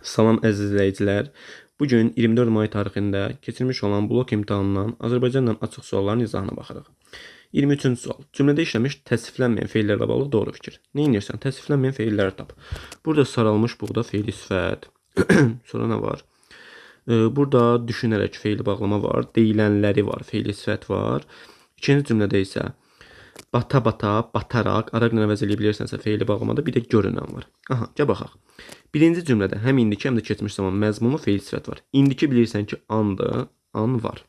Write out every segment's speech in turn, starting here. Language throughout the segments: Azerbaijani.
Salam əziz izləyicilər. Bugün 24 may tarixində keçirilmiş olan blok imtahanından Azərbaycanla açıq sualların izahına baxırıq. 23-cü sual. Cümlədə işləmiş təsviflənməyən feillərlə bağlı doğru fikir. Nə edirsən? Təsviflənməyən feilləri tap. Burada saralmış buğda feili sifət. Sonra nə var? Burada düşünərək feili bağlama var. Deyilənləri var. Feili sifət var. İkinci cümlədə isə bata-bata, bataraq, araqla əvəz edə bilirsənsə feili bağlamada bir də görünən var. Aha, gəl baxaq. Birinci cümlədə həm indiki, həm də keçmiş zaman məzmunlu feil sifət var. İndiki bilirsən ki, andır, an var.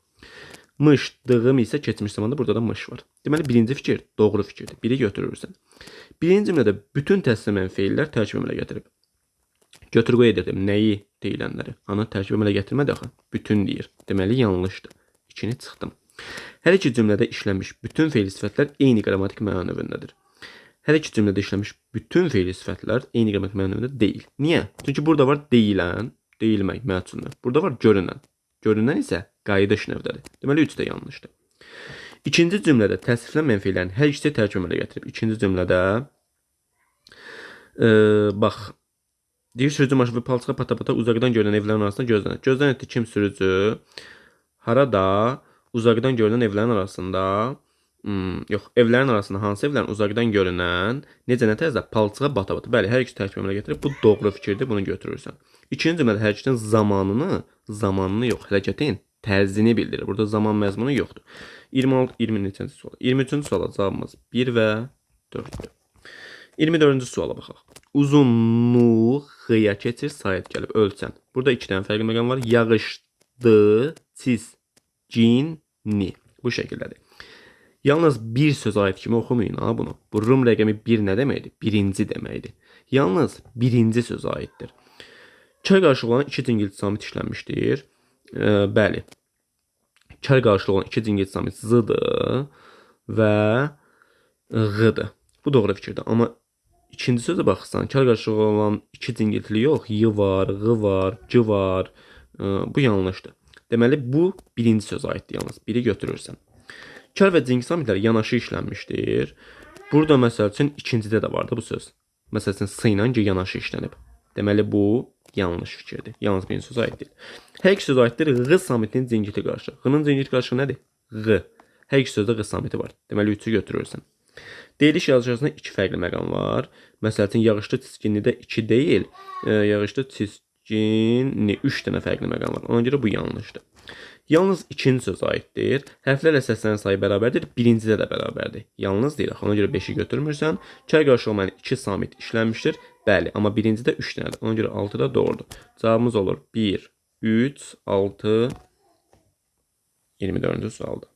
Mışdığım isə keçmiş zamanda burada da mış var. Deməli, birinci fikir doğru fikirdir. Biri götürürsən. Birinci cümlədə bütün təsdiqlənən feillər tərkib əmələ gətirib. Götür-qoy edirdim. Nəyi? Deyilənləri. Ana tərkib əmələ gətirmədi axı. Bütün deyir. Deməli, yanlışdır. İkini çıxdım. Hər iki cümlədə işlənmiş bütün feil sifətlər eyni qrammatik məna növündədir. Hər iki cümlədə işlənmiş bütün feil sifətlər eyni qrammatik məna növündə deyil. Niyə? Çünki burada var deyilən, deyilmək məchulun. Burada var görünən. Görünən isə qayıdış növdədir. Deməli 3 də yanlışdır. İkinci cümlədə təsviflənməyən feillərin hər ikisi tərkib əmələ gətirib. İkinci cümlədə bax deyir sürücü maşını palçığa pata-pata uzaqdan görünən evlərin arasında gözlənir. Gözlən etdi kim sürücü? Harada? Uzaqdan görünən evlərin arasında, evlərin arasında hansı evlərin uzaqdan görünən, necə nə tərzdə palçığa bata-bata. Bəli, hər ikisi tərkib əmələ gətirib. Bu doğru fikirdir, bunu götürürsən. İkinci cümlədə hərəkətin zamanını yox, hərəkətin tərzini bildirir. Burada zaman məzmunu yoxdur. 23-cü sual. 23-cü suala cavabımız 1 və 4-dür. 24-cü suala baxaq. Uzunluğu xıya keçir, sayət gəlib, ölçən. Burada 2 dənə fərqli məqam var. Yağışdı, çiz, cin-ni. Bu şəkildədir. Yalnız bir söz ayət kimi oxumayın ha bunu. Bu Rum rəqəmi 1 nə deməkdir? Birinci deməkdir. Yalnız birinci söz aiddir. Kar qarşılığı olan 2 cingilti samit işlənmişdir. Bəli. Kar qarşılığı olan 2 cingilti samit zıdır və ğıdır. Bu doğru fikirdir. Amma ikinci sözə baxırsan, kar qarşılığı olan 2 cingiltili yox, y var, ğı var, c var. Bu yanlışdır. Deməli, bu birinci söz aiddir yalnız. Biri götürürsən. Kar və cingilti samitləri yanaşı işlənmişdir. Burada məsəl üçün ikincidə də vardı bu söz. Məsəl üçün s ilə g yanaşı işlənib. Deməli, bu yanlış fikirdir. Yalnız birinci söz aid deyil. Hər iki söz aiddir. Ğı samitinin cingilti qarşı. Ğının cingilti qarşı nədir? Ğı. Hər iki sözdə ğı samiti var. Deməli, 3-ü götürürsən. Deyiliş yazıcısında 2 fərqli məqam var. Məsəl üçün, yağışlı çizginlidə 2 deyil. Yağışlı çizginli 3 dənə fərqli məqam var. Ona görə bu yanlışdır. Yalnız ikinci söz aiddir. Hərflərlə səslənən sayı bərabərdir. Birincidə də bərabərdir. Yalnız deyil. Ona görə 5-i götürmürsən. Kar qarşılığı olan 2 samit işlənmişdir. Bəli, amma birincidə 3 dənədir. Ona görə 6 da doğrudur. Cavabımız olur 1, 3, 6, 24-cü sualdır.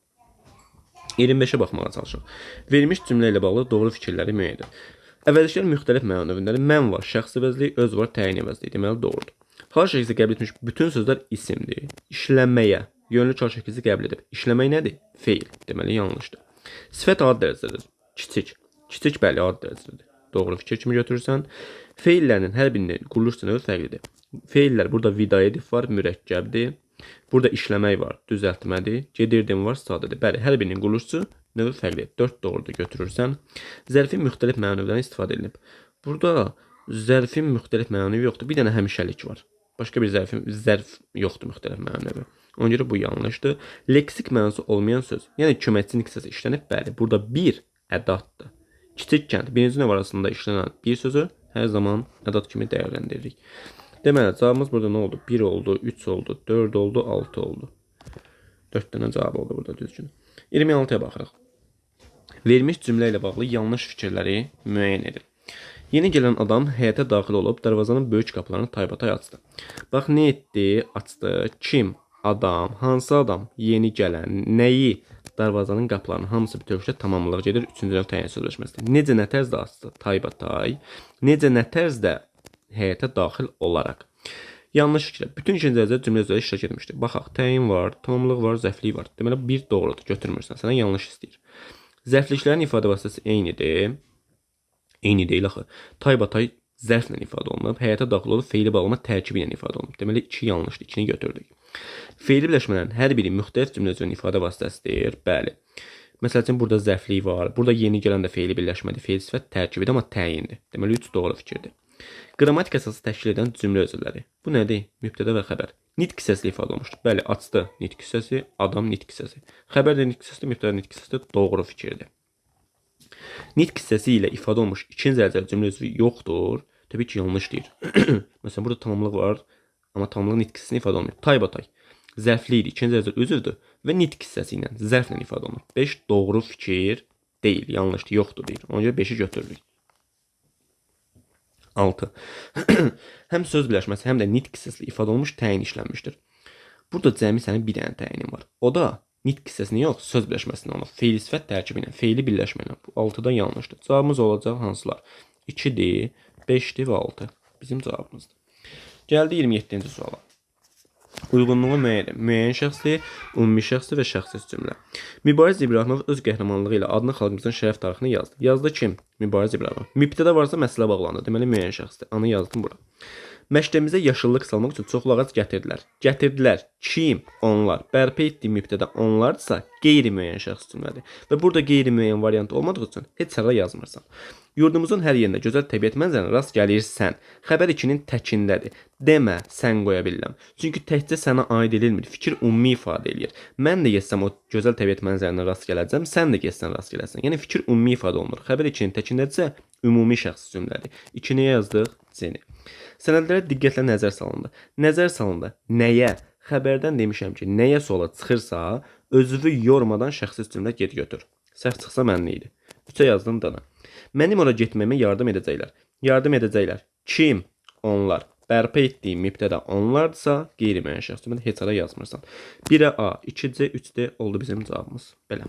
25-ə baxmağa çalışaq. Verilmiş cümlə ilə bağlı doğru fikirləri müəyyən edin. Əvvəlciklər müxtəlif məna növündədir. Mən var, şəxs əvəzliyi, öz var, təyin əvəzliyi. Deməli, doğrudur. Hal şəkildə qəbul etmiş bütün sözlər isimdir. İşlənməyə yönlü çar şəkildə qəbul edib. İşləmək nədir? Feil. Deməli, yanlışdır. Sifət ad dərəcədir. Kiçik. Kiçik, bəli, ad dərəcədir. Doğru fikir kimi götürürsən. Feillərin hər birinin quruluş növü fərqlidir. Feillər burada vidayetif var, mürəkkəbdir. Burada işləmək var, düzəltmədir. Gedirdim var, sadədir. Bəli, hər birinin quruluşu növü fərqlidir. 4 doğrudur götürürsən. Zərfin müxtəlif məna növlərindən istifadə edilib. Burada zərfin müxtəlif məna növü yoxdur. Bir dənə həmişəlik var. Başqa bir zərf yoxdur müxtəlif məna növü. Ona görə bu yanlışdır. Leksik mənası olmayan söz, yəni köməkçilik hissəsi işlənib. Bəli, burada bir ədatdır. Kiçik kənd, birinci növ arasında işlənən bir sözü hər zaman ədat kimi dəyərləndiririk. Deməli, cavabımız burada nə oldu? 1 oldu, 3 oldu, 4 oldu, 6 oldu. 4 dənə cavab oldu burada düzgün. 26-ya baxırıq. Verilmiş cümlə ilə bağlı yanlış fikirləri müəyyən edin. Yeni gələn adam həyətə daxil olub darvazanın böyük qapılarını taybatay açdı. Bax, nə etdi? Açdı. Kim? Adam. Hansı adam? Yeni gələn. Nəyi? Darvazanın qapılarının hamısı bütövlükdə tamamlıq gedir. 3-cü növ təyin sözləşməsidir. Necə nə tərzdə açdı? Taybatay. Necə nə tərzdə həyətə daxil olaraq. Yanlış fikirlər. Bütün ikinci dərəcə cümlə üzrə iştirak etmişdir. Baxaq, təyin var, tamamlıq var, zərflik var. Deməli, bir doğrudur, götürmürsən. Sənə yanlış istəyir. Zərfliklərin ifadə vasitəsi eynidir. Eyni deyil axı. Taybatay zərflə ifadə olunub, həyətə daxil olub, feili bağlama tərkibi ilə ifadə olunub. Deməli, 2 yanlışdır, 2-ni götürdük. Feili birləşmələrin hər biri müxtəlif cümlə üzrə ifadə vasitəsidir. Bəli. Məsəl üçün, burada zərflik var. Burada yeni gələn də feili birləşmədir. Feil sifət tərkibidir, amma təyindir. Deməli, 3 doğru fikirdir. Qrammatik əsası təşkil edən cümlə özürləri. Bu nədir? Mübtədə və xəbər. Nitq hissəsi ifadə olunmuşdur. Bəli, açdı nitq hissəsi, adam nitq hissəsi. Xəbər də nitq hissəsi, mübtədə nitq hissəsi doğru fikirdir. Nitq hissəsi ilə ifadə olunmuş ikinci dərəcəli cümlə özürü yoxdur. Təbii ki, yanlış deyir. Məsələn, burada tamamlıq var, amma tamamlıq nitq hissəsini ifadə olunmuyor. Taybatay. Zərfli idi, ikinci dərəcəli özürdür və nitq hissəsi ilə, zərflə ifadə olunur. 5 doğru fikir deyil, yanlışdır, yoxdur deyir. Ona görə 5-i götürürük. 6. Həm söz birləşməsi, həm də nitq hissəsi ifadə olunmuş təyin işlənmişdir. Burada cəmi sənin bir dənə təyinim var. O da nitq hissəsini yox, söz birləşməsini olur. Feil sifət tərkibi ilə, feili birləşmə ilə. Bu 6-dan yanlışdır. Cavabımız olacaq hansılar? 2-dir, 5-dir və 6. Bizim cavabımızdır. Gəldi 27-ci suala. Uyğunluğu müəyyəndir. Müəyyən şəxsli, ümumi şəxsli və şəxsiz cümlə. Mübariz İbrahimov öz qəhrəmanlığı ilə adını xalqımızın şərəf tarixini yazdı. Yazdı kim? Mübariz İbrahimov. Mübtədə varsa məsələ bağlandı. Deməli müəyyən şəxsdir. Anı yazdım bura. Məktəbimizə yaşıllıq salmaq üçün çoxlu ağac gətirdilər. Gətirdilər. Kim? Onlar. Bərpa etdiyi mübtədə onlardırsa qeyri-müəyyən şəxs cümlədir. Və burada qeyri-müəyyən variant olmadığı üçün heç hara yazmırsan. Yurdumuzun hər yerində gözəl təbiət mənzərəsinə rast gəlirsən. Xəbər 2-nin təkindədir. Demə, sən qoya bilirəm. Çünki təkcə sənə aid edilmir. Fikir ümumi ifadə eləyir. Mən də getsəm o gözəl təbiət mənzərəsinə rast gələcəm, sən də getsən rast gələrsən. Yəni fikir ümumi ifadə olunur. Xəbər 2-nin təkindədirsə ümumi şəxs cümlədir. 2-ni yazdıq, C-ni. Sənədlərə diqqətlə nəzər salındı. Nəzər salındı. Nəyə? Xəbərdən demişəm ki, nəyə sola çıxırsa, özünü yormadan şəxsiz cümlə get götür. Səhv çıxsa mənli idi. 3-ə yazdım dana. Mənim ora getməyimə yardım edəcəklər. Yardım edəcəklər. Kim? Onlar. Bərpa etdiyim mübtədə onlardırsa, qeyri-müəyyən şəxs cümlə heç hara yazmırsan. 1-ə A, 2-C, 3D oldu bizim cavabımız. Belə.